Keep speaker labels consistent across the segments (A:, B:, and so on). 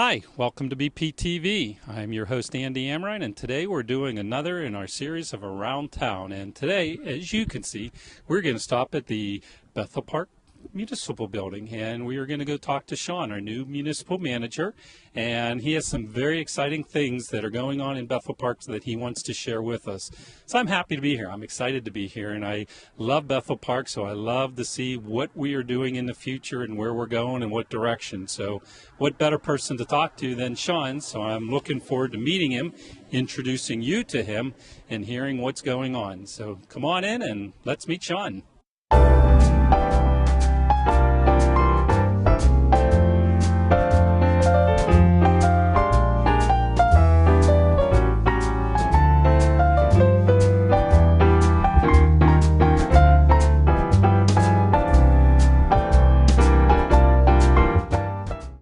A: Hi, welcome to BPTV. I'm your host Andy Amrine, and today we're doing another in our series of Around Town. And today, as you can see, we're going to stop at the Bethel Park Municipal Building, and we are going to go talk to Sean, our new municipal manager, and he has some very exciting things that are going on in Bethel Park that he wants to share with us. So I'm happy to be here. I'm excited to be here, and I love Bethel Park, so I love to see what we are doing in the future and where we're going and what direction. So what better person to talk to than Sean? So I'm looking forward to meeting him, introducing you to him, and hearing what's going on. So come on in and let's meet Sean.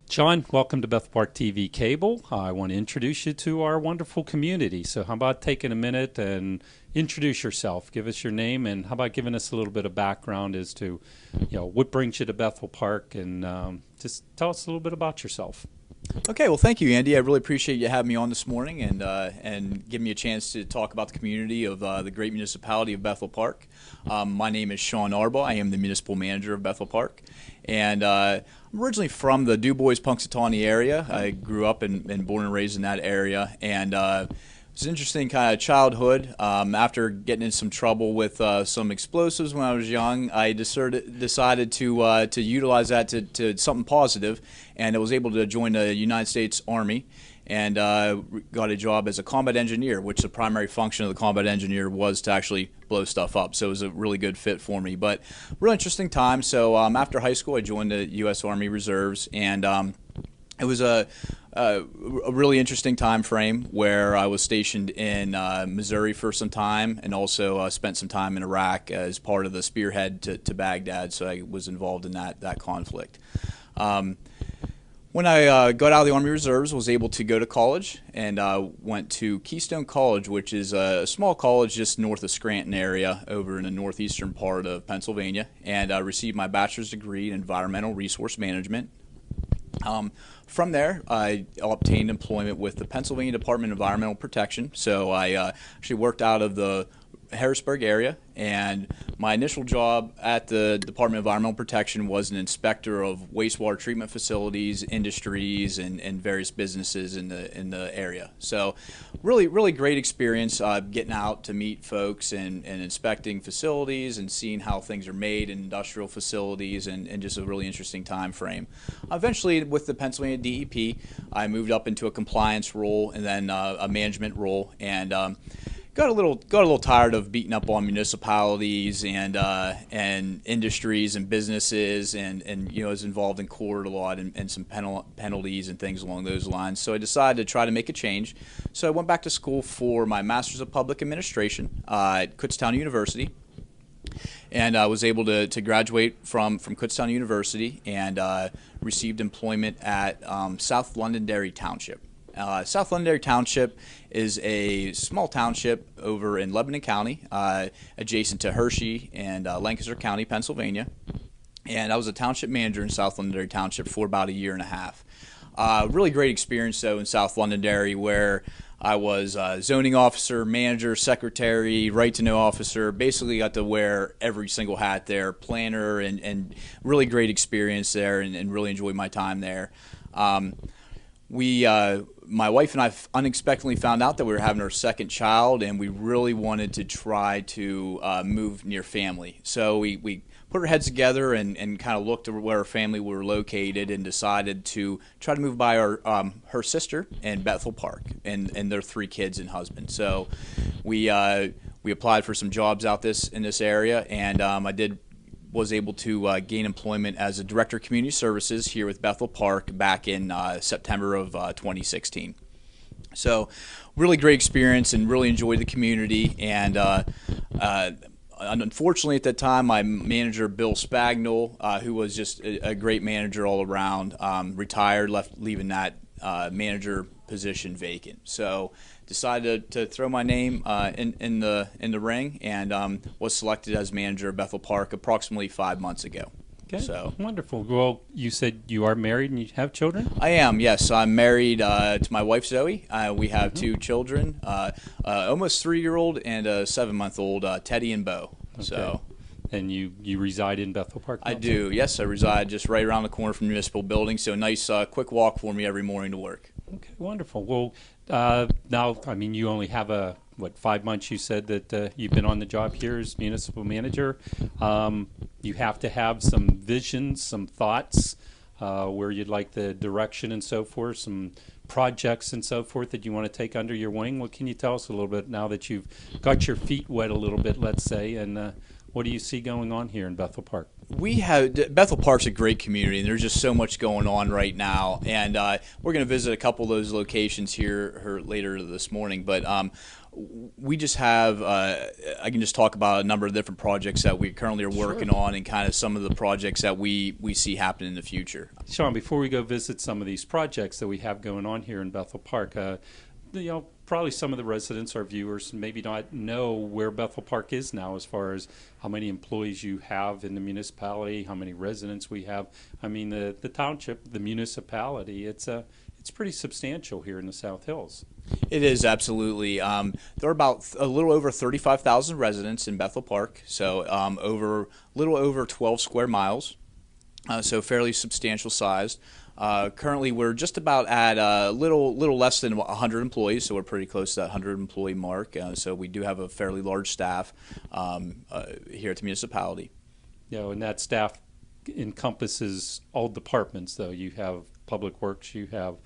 A: Sean, welcome to Bethel Park TV Cable. I want to introduce you to our wonderful community. So how about taking a minute and introduce yourself? Give us your name, and how about giving us a little bit of background as to, what brings you to Bethel Park, and just tell us a little bit about yourself.
B: Okay, well, thank you, Andy. I really appreciate you having me on this morning and giving me a chance to talk about the community of the great municipality of Bethel Park. My name is Sean Arbaugh. I am the municipal manager of Bethel Park, and I'm originally from the DuBois Punxsutawney area. I grew up and born and raised in that area, and it was an interesting kind of childhood. After getting in some trouble with some explosives when I was young, I decided to utilize that to something positive, and I was able to join the United States Army and got a job as a combat engineer, which the primary function of the combat engineer was to actually blow stuff up. So it was a really good fit for me. But real interesting time. So after high school, I joined the U.S. Army Reserves, and it was a really interesting time frame where I was stationed in Missouri for some time, and also spent some time in Iraq as part of the spearhead to Baghdad. So I was involved in that conflict. When I got out of the Army Reserves, was able to go to college, and went to Keystone College, which is a small college just north of Scranton area over in the northeastern part of Pennsylvania, and received my bachelor's degree in environmental resource management. From there, I obtained employment with the Pennsylvania Department of Environmental Protection. So I actually worked out of the Harrisburg area, and my initial job at the Department of Environmental Protection was an inspector of wastewater treatment facilities, industries, and various businesses in the area. So really great experience getting out to meet folks and inspecting facilities and seeing how things are made in industrial facilities, and just a really interesting time frame. Eventually, with the Pennsylvania DEP, I moved up into a compliance role and then a management role, and got a little tired of beating up on municipalities and industries and businesses, and was involved in court a lot and some penalties and things along those lines. So I decided to try to make a change. So I went back to school for my Master's of Public Administration at Kutztown University, and I was able to graduate from Kutztown University and received employment at South Londonderry Township. South Londonderry Township is a small township over in Lebanon County, adjacent to Hershey and Lancaster County, Pennsylvania. And I was a township manager in South Londonderry Township for about a year and a half. Really great experience, though, in South Londonderry, where I was zoning officer, manager, secretary, right-to-know officer. Basically got to wear every single hat there, planner, and really great experience there, and really enjoyed my time there. My wife and I unexpectedly found out that we were having our second child, and we really wanted to try to move near family. So we put our heads together and kind of looked at where our family were located, and decided to try to move by her sister in Bethel Park and their 3 kids and husband. So we applied for some jobs out in this area, and was able to gain employment as a director of community services here with Bethel Park back in September of 2016. So really great experience, and really enjoyed the community. And unfortunately at that time, my manager, Bill Spagnol, who was just a great manager all around, retired, leaving that manager position vacant. So decided to throw my name in the ring, and was selected as manager of Bethel Park approximately 5 months ago.
A: Okay,
B: So
A: wonderful. Well, you said you are married and you have children?
B: I am, yes. I'm married to my wife Zoe. We have two children, almost 3-year-old and a 7-month-old, Teddy and Bo. So
A: And you reside in Bethel Park?
B: I
A: Milton?
B: do, yes. I reside just right around the corner from the municipal building, so a nice quick walk for me every morning to work.
A: Okay, wonderful. Well, now, I mean, you only have 5 months you said that you've been on the job here as municipal manager. You have to have some visions, some thoughts, where you'd like the direction and so forth, some projects and so forth that you want to take under your wing. What can you tell us a little bit now that you've got your feet wet a little bit, let's say, and what do you see going on here in Bethel Park?
B: Bethel Park's a great community, and there's just so much going on right now. And we're going to visit a couple of those locations here later this morning. But we just have, I can just talk about a number of different projects that we currently are working on, and kind of some of the projects that we see happening in the future.
A: Sean, before we go visit some of these projects that we have going on here in Bethel Park, probably some of the residents, our viewers, maybe not know where Bethel Park is now as far as how many employees you have in the municipality, how many residents we have. I mean, the township, the municipality, it's pretty substantial here in the South Hills.
B: It is, absolutely. There are about a little over 35,000 residents in Bethel Park, so a little over 12 square miles, so fairly substantial sized. Currently, we're just about at a little less than 100 employees, so we're pretty close to that 100 employee mark. So we do have a fairly large staff here at the municipality.
A: And that staff encompasses all departments, though. You have Public Works, you have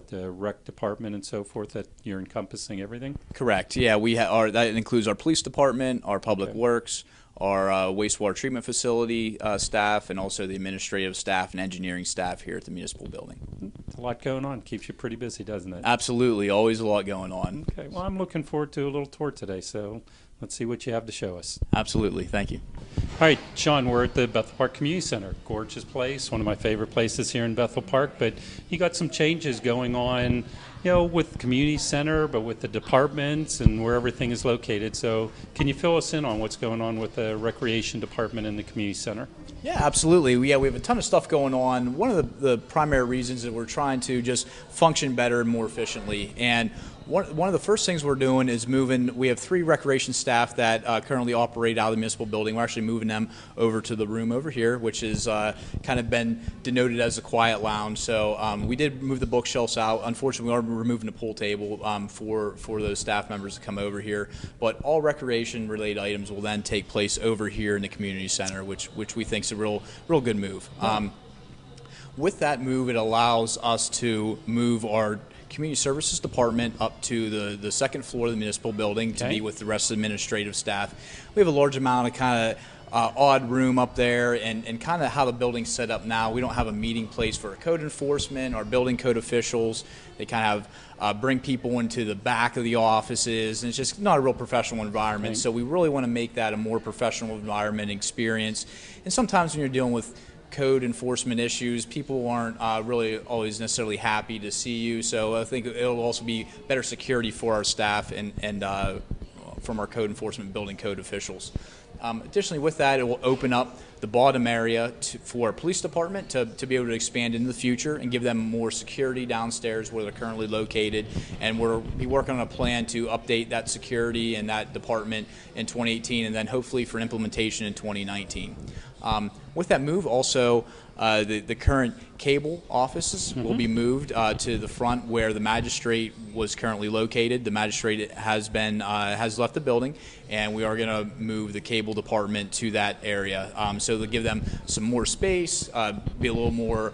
A: the rec department and so forth, that you're encompassing everything?
B: Correct. Yeah, that includes our police department, our Public Works, our wastewater treatment facility staff, and also the administrative staff and engineering staff here at the municipal building.
A: It's a lot going on. Keeps you pretty busy, doesn't it?
B: Absolutely. Always a lot going on.
A: Okay. Well, I'm looking forward to a little tour today, so let's see what you have to show us.
B: Absolutely. Thank you.
A: All right, Sean, we're at the Bethel Park Community Center. Gorgeous place, one of my favorite places here in Bethel Park, but you got some changes going on, with the community center, but with the departments and where everything is located. So can you fill us in on what's going on with the recreation department and the community center?
B: Yeah, absolutely. We have a ton of stuff going on. One of the primary reasons that we're trying to just function better and more efficiently. And one of the first things we're doing is moving. We have 3 recreation staff that currently operate out of the municipal building. We're actually moving them over to the room over here, which is kind of been denoted as a quiet lounge. So we did move the bookshelves out. Unfortunately, we are removing the pool table for those staff members to come over here. But all recreation-related items will then take place over here in the community center, which we think is a real good move. With that move, it allows us to move our community services department up to the second floor of the municipal building to be with the rest of the administrative staff. We have a large amount of kind of odd room up there, and kind of how the building's set up now. We don't have a meeting place for code enforcement, our building code officials. They kind of bring people into the back of the offices, and it's just not a real professional environment. So we really want to make that a more professional environment experience. And sometimes when you're dealing with code enforcement issues, people aren't really always necessarily happy to see you. So I think it'll also be better security for our staff and from our code enforcement building code officials. Additionally, with that, it will open up the bottom area for our police department to be able to expand into the future and give them more security downstairs where they're currently located. And we'll be working on a plan to update that security and that department in 2018, and then hopefully for implementation in 2019. With that move, also the current cable offices will be moved to the front where the magistrate was currently located. The magistrate has left the building, and we are going to move the cable department to that area. So to give them some more space, be a little more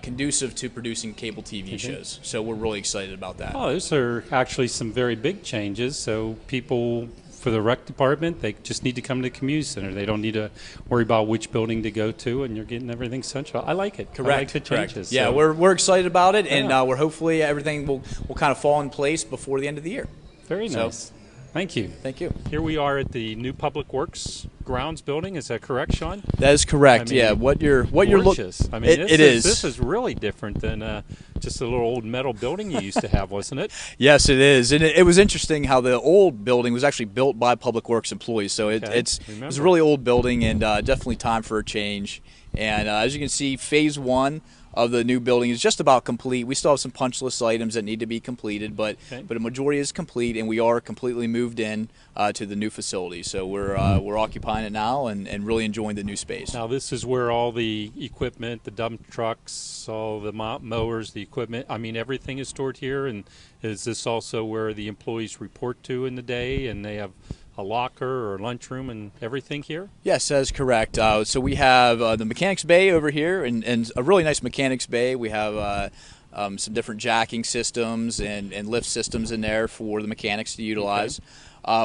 B: conducive to producing cable TV shows. So we're really excited about that.
A: Oh, those are actually some very big changes. So people, for the rec department, they just need to come to the community center. They don't need to worry about which building to go to, and you're getting everything central. I like it.
B: Correct.
A: I like the changes.
B: Yeah,
A: so.
B: we're excited about it, and we're hopefully everything will kind of fall in place before the end of the year.
A: Very nice.
B: So,
A: thank you.
B: Thank you.
A: Here we are at the new Public Works grounds building. Is that correct, Sean?
B: That is correct.
A: I mean,
B: what you're looking.
A: I mean,
B: it is.
A: This is really different than just a little old metal building you used to have, wasn't it?
B: Yes, it is. And it was interesting how the old building was actually built by Public Works employees. So it was a really old building, and definitely time for a change. And as you can see, phase one of the new building is just about complete. We still have some punch list items that need to be completed, but a majority is complete, and we are completely moved in to the new facility. So we're occupying it now and really enjoying the new space.
A: Now this is where all the equipment, the dump trucks, all the mowers, the equipment, I mean everything is stored here. And is this also where the employees report to in the day, and they have a locker or lunchroom and everything here?
B: Yes, that is correct. So we have the mechanics bay over here, and a really nice mechanics bay. We have some different jacking systems and lift systems in there for the mechanics to utilize.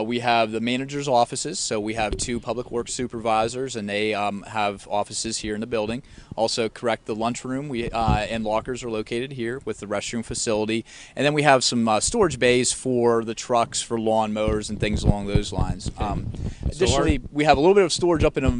B: We have the manager's offices, so we have 2 public works supervisors, and they have offices here in the building. Also, the lunchroom and lockers are located here with the restroom facility. And then we have some storage bays for the trucks, for lawn mowers and things along those lines. Additionally, we have a little bit of storage up in a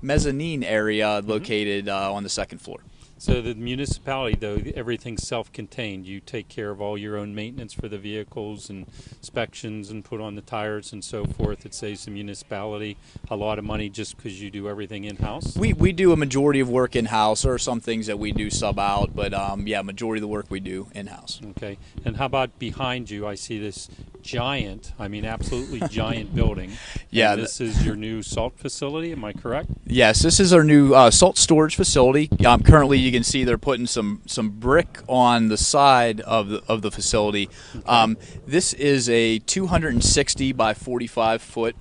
B: mezzanine area located on the 2nd floor.
A: So the municipality, though, everything's self-contained. You take care of all your own maintenance for the vehicles and inspections and put on the tires and so forth. It saves the municipality a lot of money just because you do everything in-house?
B: We do a majority of work in-house. There are some things that we do sub out, but yeah, majority of the work we do in-house.
A: Okay. And how about behind you? I see this giant, I mean absolutely giant building.
B: Yeah.
A: And this is your new salt facility, am I correct?
B: Yes, this is our new salt storage facility. Currently, you can see they're putting some brick on the side of the facility. Okay. This is a 260 by 45 foot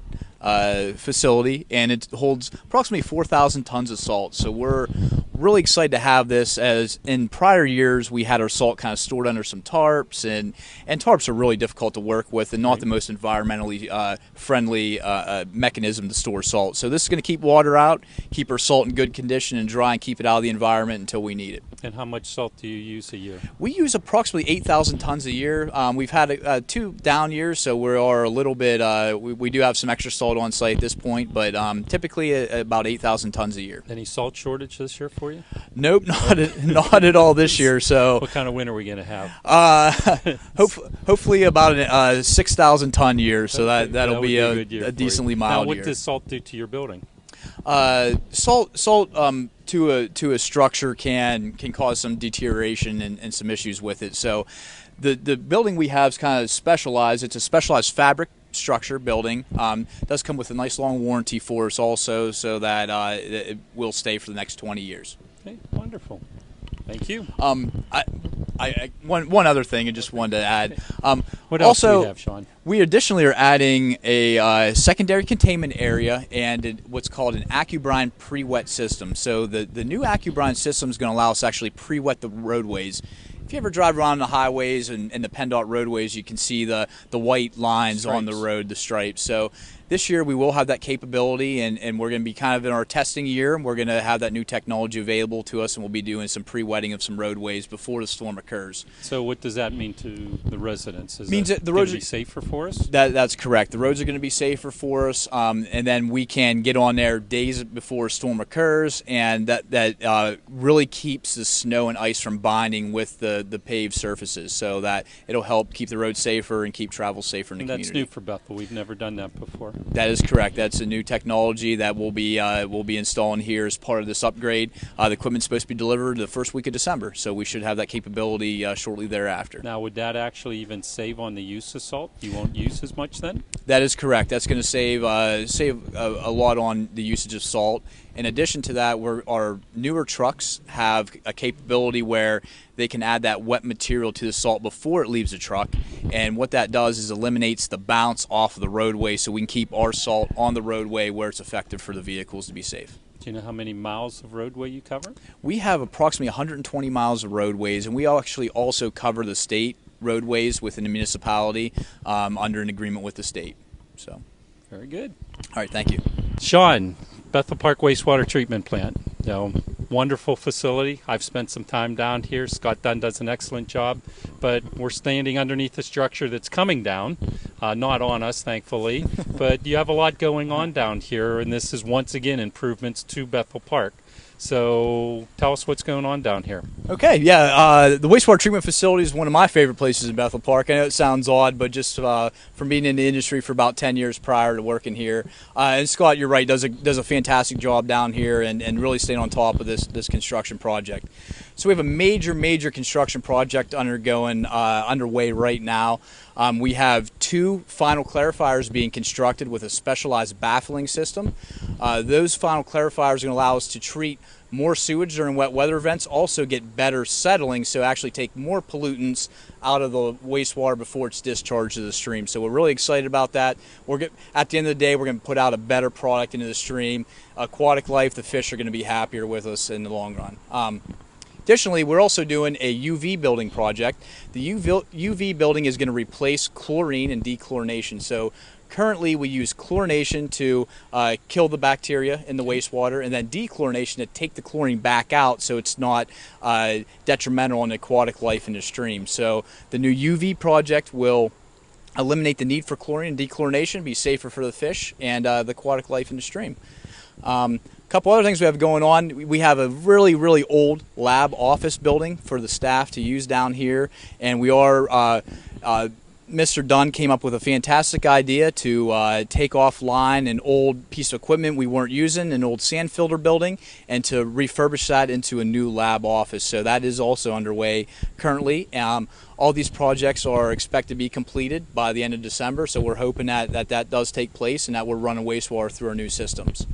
B: facility, and it holds approximately 4,000 tons of salt. So we're really excited to have this, as in prior years we had our salt kind of stored under some tarps, and tarps are really difficult to work with and not the most environmentally friendly mechanism to store salt. So this is going to keep water out, keep our salt in good condition and dry, and keep it out of the environment until we need it.
A: And how much salt do you use a year?
B: We use approximately 8,000 tons a year. We've had 2 down years, so we are a little bit, we do have some extra salt on site at this point, but typically about 8,000 tons a year.
A: Any salt shortage this year for you?
B: Nope, not at all this year. So
A: what kind of winter are we going to have?
B: Hopefully about a 6,000 ton year, so that'll be a decently mild
A: year. Now, what does salt do to your building?
B: Salt to a structure can cause some deterioration and some issues with it. So the building we have is kind of specialized. It's a specialized fabric structure building. Does come with a nice long warranty for us also, so that it will stay for the next 20 years.
A: Okay, wonderful. Thank you.
B: One other thing I just wanted to add.
A: What else do we have, Sean?
B: We additionally are adding a secondary containment area and what's called an AccuBrine pre-wet system. So the new AccuBrine system is going to allow us to actually pre-wet the roadways. If you ever drive around the highways and the PennDOT roadways, you can see the white lines
A: stripes
B: on the road, the stripes. So this year we will have that capability, and we're going to be kind of in our testing year, and we're going to have that new technology available to us, and we'll be doing some pre-wetting of some roadways before the storm occurs.
A: So what does that mean to the residents?
B: Means that the roads
A: are going to be safer for us?
B: That's correct. The roads are going to be safer for us, and then we can get on there days before a storm occurs, and that really keeps the snow and ice from binding with the paved surfaces, so that it'll help keep the roads safer and keep travel safer in the community.
A: That's new for Bethel. We've never done that before.
B: That is correct. That's a new technology that we'll be installing here as part of this upgrade. The equipment's supposed to be delivered the first week of December, so we should have that capability shortly thereafter.
A: Now, would that actually even save on the use of salt? You won't use as much then?
B: That is correct. That's going to save a lot on the usage of salt. In addition to that, our newer trucks have a capability where they can add that wet material to the salt before it leaves the truck, and what that does is eliminates the bounce off of the roadway, so we can keep our salt on the roadway where it's effective for the vehicles to be safe.
A: Do you know how many miles of roadway you cover?
B: We have approximately 120 miles of roadways, and we actually also cover the state roadways within the municipality under an agreement with the state. So,
A: very good.
B: All right, thank you.
A: Sean, Bethel Park Wastewater Treatment Plant. Wonderful facility. I've spent some time down here. Scott Dunn does an excellent job, but we're standing underneath a structure that's coming down, not on us, thankfully, but you have a lot going on down here, and this is once again improvements to Bethel Park. So tell us what's going on down here.
B: Okay, yeah, the wastewater treatment facility is one of my favorite places in Bethel Park. I know it sounds odd, but just from being in the industry for about 10 years prior to working here, and Scott, you're right, does a fantastic job down here and really staying on top of this construction project. So we have a major construction project underway right now. We have 2 final clarifiers being constructed with a specialized baffling system. Those final clarifiers are going to allow us to treat more sewage during wet weather events, also get better settling, so actually take more pollutants out of the wastewater before it's discharged to the stream. So we're really excited about that. At the end of the day, we're going to put out a better product into the stream. Aquatic life, the fish are going to be happier with us in the long run. Additionally, we're also doing a UV building project. The UV building is going to replace chlorine and dechlorination. So currently we use chlorination to kill the bacteria in the wastewater, and then dechlorination to take the chlorine back out so it's not detrimental on aquatic life in the stream. So the new UV project will eliminate the need for chlorine and dechlorination, be safer for the fish and the aquatic life in the stream. Couple other things we have going on. We have a really old lab office building for the staff to use down here, and we are Mr. Dunn came up with a fantastic idea to take offline an old piece of equipment we weren't using, an old sand filter building, and to refurbish that into a new lab office. So that is also underway currently. All these projects are expected to be completed by the end of December, so we're hoping that does take place and that we're running wastewater through our new systems.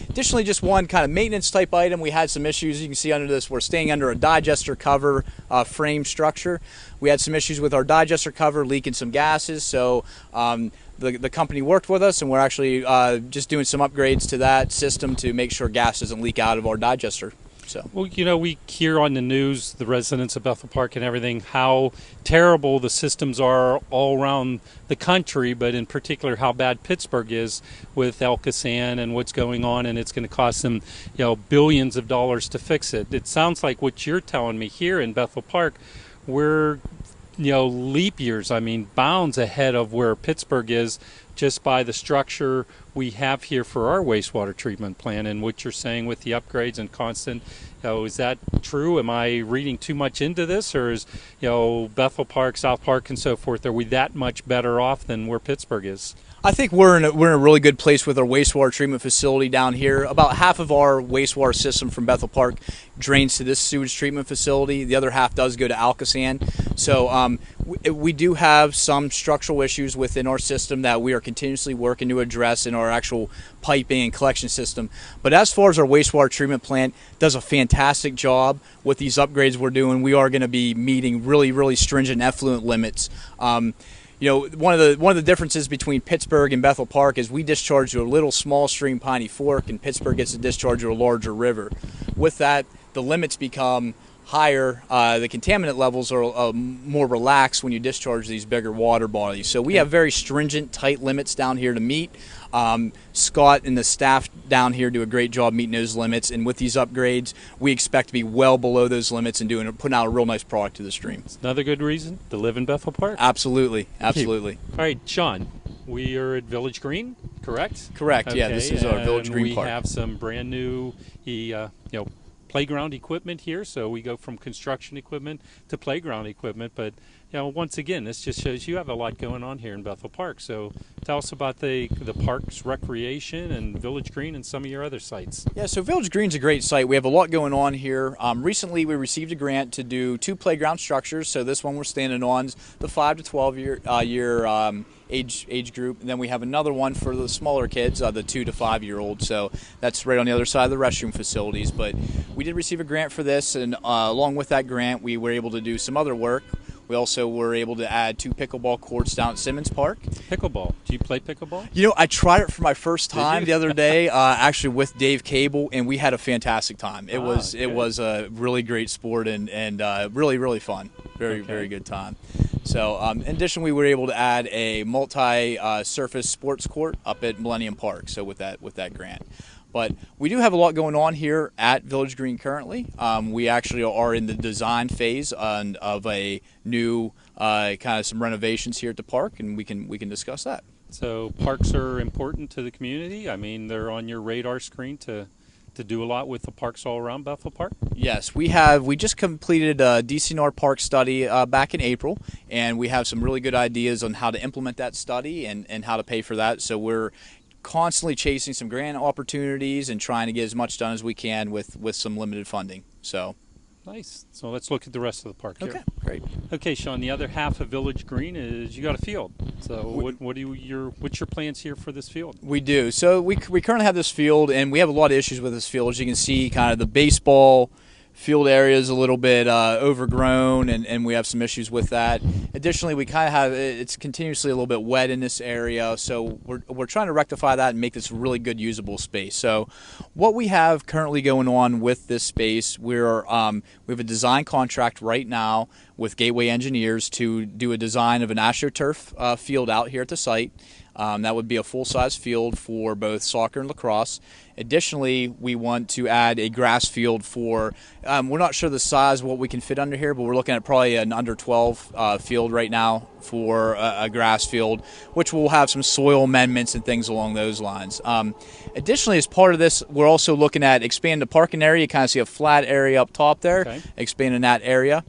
B: Additionally, just one kind of maintenance type item, we had some issues. You can see under this, we're staying under a digester cover frame structure. We had some issues with our digester cover leaking some gases, so the company worked with us, and we're actually just doing some upgrades to that system to make sure gas doesn't leak out of our digester. So.
A: Well, you know, we hear on the news, the residents of Bethel Park and everything, how terrible the systems are all around the country, but in particular how bad Pittsburgh is with Elkasan and what's going on, and it's going to cost them, you know, billions of dollars to fix it. It sounds like what you're telling me here in Bethel Park, we're, you know, leap years, I mean, bounds ahead of where Pittsburgh is just by the structure we have here for our wastewater treatment plant. And what you're saying with the upgrades and constant, you know, is that true? Am I reading too much into this, or is, you know, Bethel Park, South Park, and so forth, are we that much better off than where Pittsburgh is?
B: I think we're in a really good place with our wastewater treatment facility down here. About half of our wastewater system from Bethel Park drains to this sewage treatment facility. The other half does go to Alkasan. So we do have some structural issues within our system that we are continuously working to address in our actual piping and collection system. But as far as our wastewater treatment plant does a fantastic job with these upgrades we're doing, we are going to be meeting really stringent effluent limits. You know, one of the differences between Pittsburgh and Bethel Park is we discharge to a little small stream, Piney Fork, and Pittsburgh gets to discharge to a larger river. With that, the limits become higher. The contaminant levels are more relaxed when you discharge these bigger water bodies. So we have very stringent, tight limits down here to meet. Scott and the staff down here do a great job meeting those limits, and with these upgrades, we expect to be well below those limits and putting out a real nice product to the stream.
A: It's another good reason to live in Bethel Park.
B: Absolutely. All
A: right, Sean, we are at Village Green, correct?
B: Correct.
A: Okay,
B: yeah, this is our Village Green Park.
A: We have some brand new, playground equipment here, so we go from construction equipment to playground equipment. But once again, this just shows you have a lot going on here in Bethel Park. So tell us about the park's recreation and Village Green and some of your other sites.
B: Yeah, so Village Green's a great site. We have a lot going on here. Recently, we received a grant to do 2 playground structures. So this one we're standing on is the 5 to 12 year age group, and then we have another one for the smaller kids, the 2 to 5 year olds. So that's right on the other side of the restroom facilities. But we did receive a grant for this, and along with that grant, we were able to do some other work. We also were able to add 2 pickleball courts down at Simmons Park.
A: Pickleball? Do you play pickleball?
B: You know, I tried it for my first time the other day, actually with Dave Cable, and we had a fantastic time. It was a really great sport and really fun. Very good time. So, in addition, we were able to add a multi-surface sports court up at Millennium Park. So with that grant. But we do have a lot going on here at Village Green currently. We actually are in the design phase of a new kind of some renovations here at the park, and we can discuss that.
A: So parks are important to the community. I mean, they're on your radar screen to to do a lot with the parks all around Bethel Park?
B: Yes, we have. We just completed a DCNR park study back in April, and we have some really good ideas on how to implement that study and how to pay for that. So we're constantly chasing some grant opportunities and trying to get as much done as we can with some limited funding. So.
A: Nice. So let's look at the rest of the park here.
B: Okay, great.
A: Okay, Sean. The other half of Village Green is you got a field. So what's your plans here for this field?
B: We do. So we currently have this field, and we have a lot of issues with this field. As you can see, kind of the baseball field area is a little bit overgrown, and we have some issues with that. Additionally, we kind of have it's continuously a little bit wet in this area, so we're trying to rectify that and make this a really good usable space. So what we have currently going on with this space, we have a design contract right now with Gateway Engineers to do a design of an AstroTurf field out here at the site. That would be a full-size field for both soccer and lacrosse. Additionally, we want to add a grass field for, we're not sure the size of what we can fit under here, but we're looking at probably an under 12 field right now for a grass field, which will have some soil amendments and things along those lines. Additionally, as part of this, we're also looking at expanding the parking area. You kind of see a flat area up top there, okay. Expanding that area.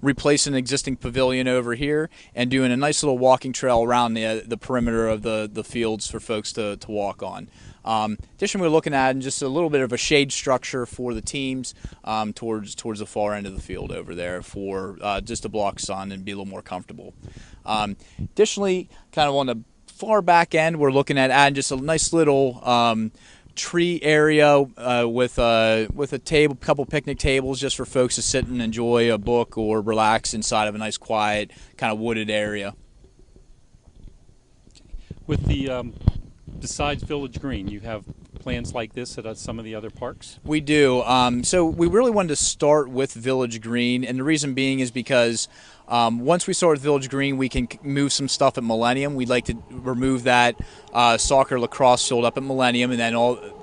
B: Replacing an existing pavilion over here and doing a nice little walking trail around the perimeter of the fields for folks to walk on. Additionally, we're looking at just a little bit of a shade structure for the teams towards the far end of the field over there for just to block sun and be a little more comfortable. Additionally, kind of on the far back end, we're looking at adding just a nice little tree area with a table, couple picnic tables just for folks to sit and enjoy a book or relax inside of a nice quiet kind of wooded area.
A: With the besides Village Green, you have plans like this at some of the other parks?
B: We do. So we really wanted to start with Village Green, and the reason being is because once we start with Village Green, we can move some stuff at Millennium. We'd like to remove that soccer lacrosse field up at Millennium and then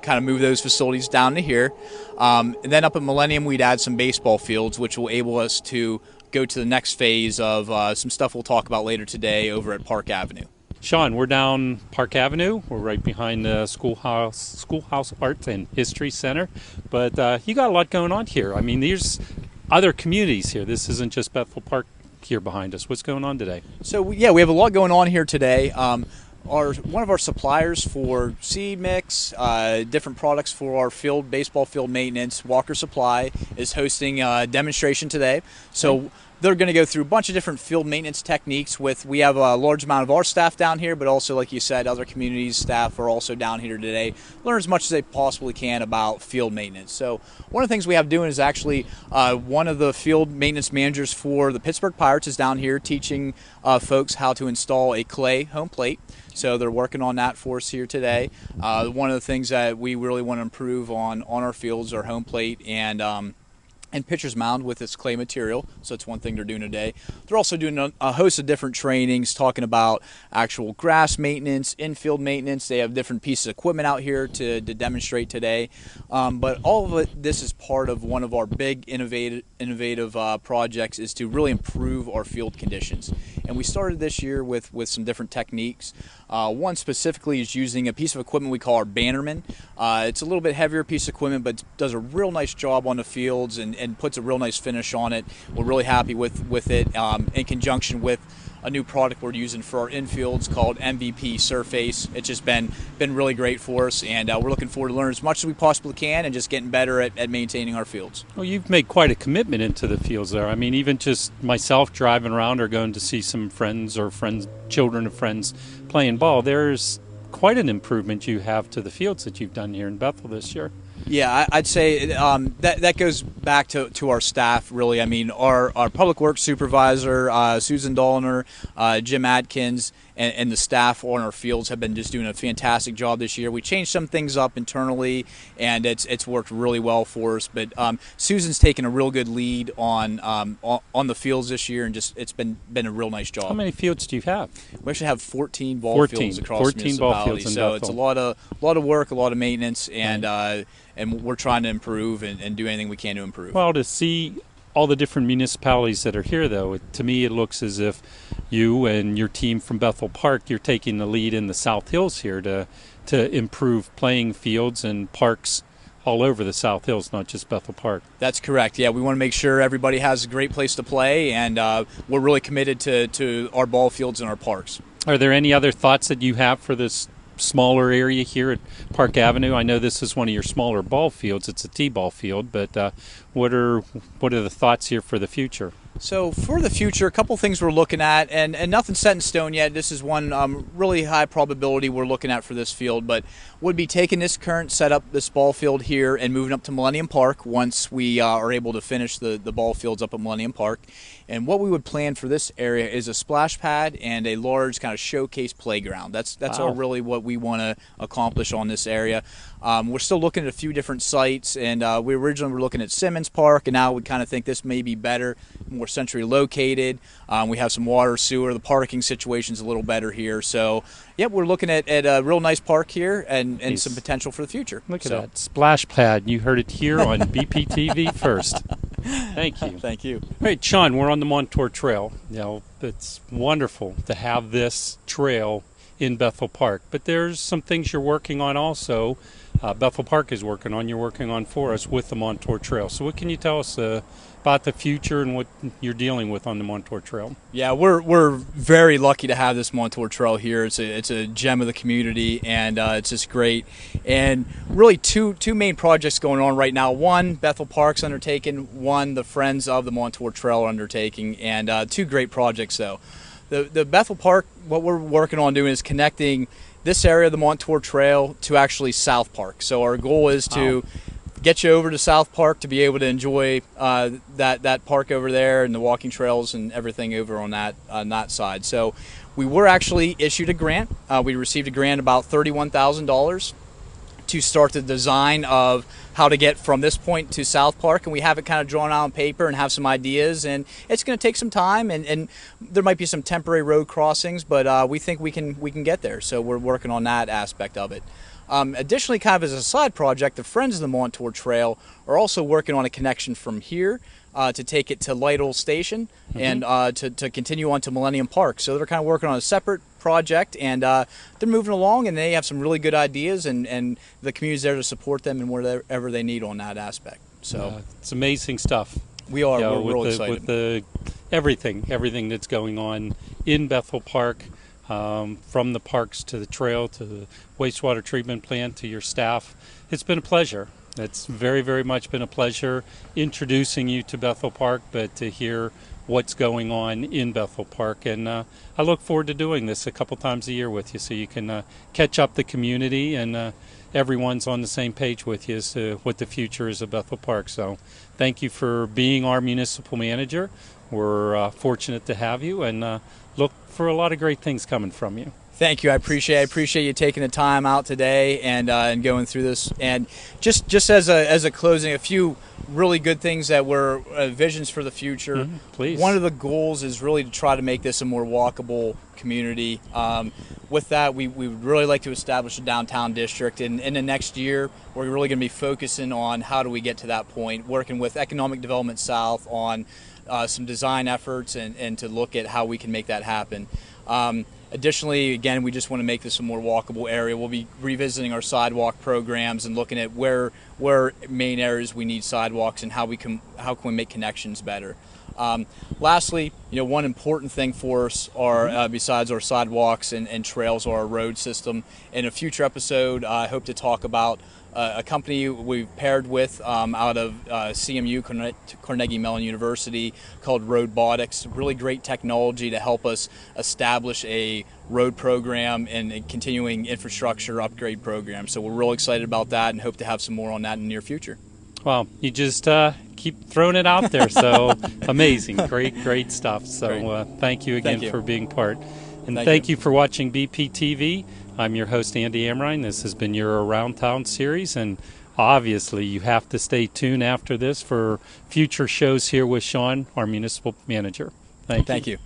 B: kind of move those facilities down to here. And then up at Millennium, we'd add some baseball fields, which will enable us to go to the next phase of some stuff we'll talk about later today over at Park Avenue.
A: Sean, we're down Park Avenue. We're right behind the Schoolhouse Arts and History Center. But you got a lot going on here. I mean, there's other communities here. This isn't just Bethel Park here behind us. What's going on today?
B: So, we have a lot going on here today. One of our suppliers for seed mix, different products for our baseball field maintenance, Walker Supply, is hosting a demonstration today. So they're going to go through a bunch of different field maintenance techniques. We have a large amount of our staff down here, but also, like you said, other communities' staff are also down here today. Learn as much as they possibly can about field maintenance. So one of the things we have doing is actually one of the field maintenance managers for the Pittsburgh Pirates is down here teaching folks how to install a clay home plate. So they're working on that for us here today. One of the things that we really want to improve on our fields are home plate and pitcher's mound with its clay material. So it's one thing they're doing today. They're also doing a host of different trainings talking about actual grass maintenance, infield maintenance. They have different pieces of equipment out here to demonstrate today. But all of this is part of one of our big innovative projects is to really improve our field conditions. And we started this year with some different techniques. One specifically is using a piece of equipment we call our Bannerman. It's a little bit heavier piece of equipment, but does a real nice job on the fields and puts a real nice finish on it. We're really happy with it in conjunction with a new product we're using for our infields called MVP Surface. It's just been really great for us, and we're looking forward to learning as much as we possibly can and just getting better at maintaining our fields.
A: Well, you've made quite a commitment into the fields there. I mean, even just myself driving around or going to see some friends or children of friends playing ball, there's quite an improvement you have to the fields that you've done here in Bethel this year.
B: Yeah, I'd say that goes back to our staff, really. I mean, our public works supervisor, Susan Dollner, Jim Atkins, and the staff on our fields have been just doing a fantastic job this year. We changed some things up internally, and it's worked really well for us. But Susan's taken a real good lead on the fields this year, and just it's been a real nice job.
A: How many fields do you have?
B: We actually have 14 ball fields across the municipality. So it's a lot of work, a lot of maintenance, and we're trying to improve and do anything we can to improve.
A: Well, to see all the different municipalities that are here, though, to me it looks as if you and your team from Bethel Park, you're taking the lead in the South Hills here to improve playing fields and parks all over the South Hills, not just Bethel Park.
B: That's correct. Yeah, we want to make sure everybody has a great place to play, and we're really committed to our ball fields and our parks.
A: Are there any other thoughts that you have for this smaller area here at Park Avenue? I know this is one of your smaller ball fields. It's a T-ball field, but what are the thoughts here for the future?
B: So for the future, a couple things we're looking at, and nothing's set in stone yet. This is one really high probability we're looking at for this field, but would be taking this current setup, this ball field here, and moving up to Millennium Park once we are able to finish the ball fields up at Millennium Park. And what we would plan for this area is a splash pad and a large kind of showcase playground. That's
A: Wow.
B: really what we want to accomplish on this area. We're still looking at a few different sites, and we originally were looking at Simmons Park, and now we kind of think this may be better, more centrally located. We have some water, sewer. The parking situation's a little better here. So, yep, we're looking at a real nice park here and
A: Nice.
B: some potential for the future.
A: Look at
B: So,
A: that splash pad. You heard it here on BPTV first. Thank you.
B: Thank you.
A: All right, Sean, we're on the Montour Trail. You know, it's wonderful to have this trail in Bethel Park, but there's some things you're working on also. Bethel Park is working on, you're working on for us with the Montour Trail. So what can you tell us about the future and what you're dealing with on the Montour Trail?
B: Yeah, we're very lucky to have this Montour Trail here. It's a gem of the community, and it's just great. And really, two main projects going on right now. One, Bethel Park's undertaking. One, the Friends of the Montour Trail are undertaking. And two great projects, though. The Bethel Park, what we're working on doing is connecting this area of the Montour Trail to actually South Park. So our goal is to get you over to South Park to be able to enjoy that park over there and the walking trails and everything over on that side. So we were actually issued a grant. We received a grant about $31,000 to start the design of how to get from this point to South Park, and we have it kind of drawn out on paper and have some ideas, and it's going to take some time, and there might be some temporary road crossings, but we think we can get there. So we're working on that aspect of it. Additionally, kind of as a side project, the Friends of the Montour Trail are also working on a connection from here to take it to Lytle Station and to continue on to Millennium Park. So they're kind of working on a separate project, and they're moving along, and they have some really good ideas, and the community's there to support them in whatever they need on that aspect. So
A: It's amazing stuff.
B: we are
A: You know,
B: we're real excited.
A: with the everything that's going on in Bethel Park, from the parks to the trail to the wastewater treatment plant to your staff. It's been a pleasure. It's very, very much been a pleasure introducing you to Bethel Park, but to hear what's going on in Bethel Park. And I look forward to doing this a couple times a year with you so you can catch up the community and everyone's on the same page with you as to what the future is of Bethel Park. So thank you for being our municipal manager. We're fortunate to have you, and look for a lot of great things coming from you.
B: Thank you. I appreciate you taking the time out today and going through this. And just as a closing, a few really good things that were visions for the future.
A: Please.
B: One of the goals is really to try to make this a more walkable community. With that, we would really like to establish a downtown district. And in the next year, we're really going to be focusing on how do we get to that point, working with Economic Development South on some design efforts and to look at how we can make that happen. Additionally, again, we just want to make this a more walkable area. We'll be revisiting our sidewalk programs and looking at where main areas we need sidewalks and how can we make connections better. Lastly, one important thing for us are besides our sidewalks and trails are our road system. In a future episode, I hope to talk about a company we've paired with out of CMU, Carnegie Mellon University, called Roadbotics. Really great technology to help us establish a road program and a continuing infrastructure upgrade program. So we're real excited about that and hope to have some more on that in the near future.
A: Well, you just keep throwing it out there. So amazing. Great stuff. So thank you again for being part. And thank you for watching BPTV. I'm your host, Andy Amrine. This has been your Around Town series. And obviously, you have to stay tuned after this for future shows here with Sean, our municipal manager. Thank you.
B: Thank you.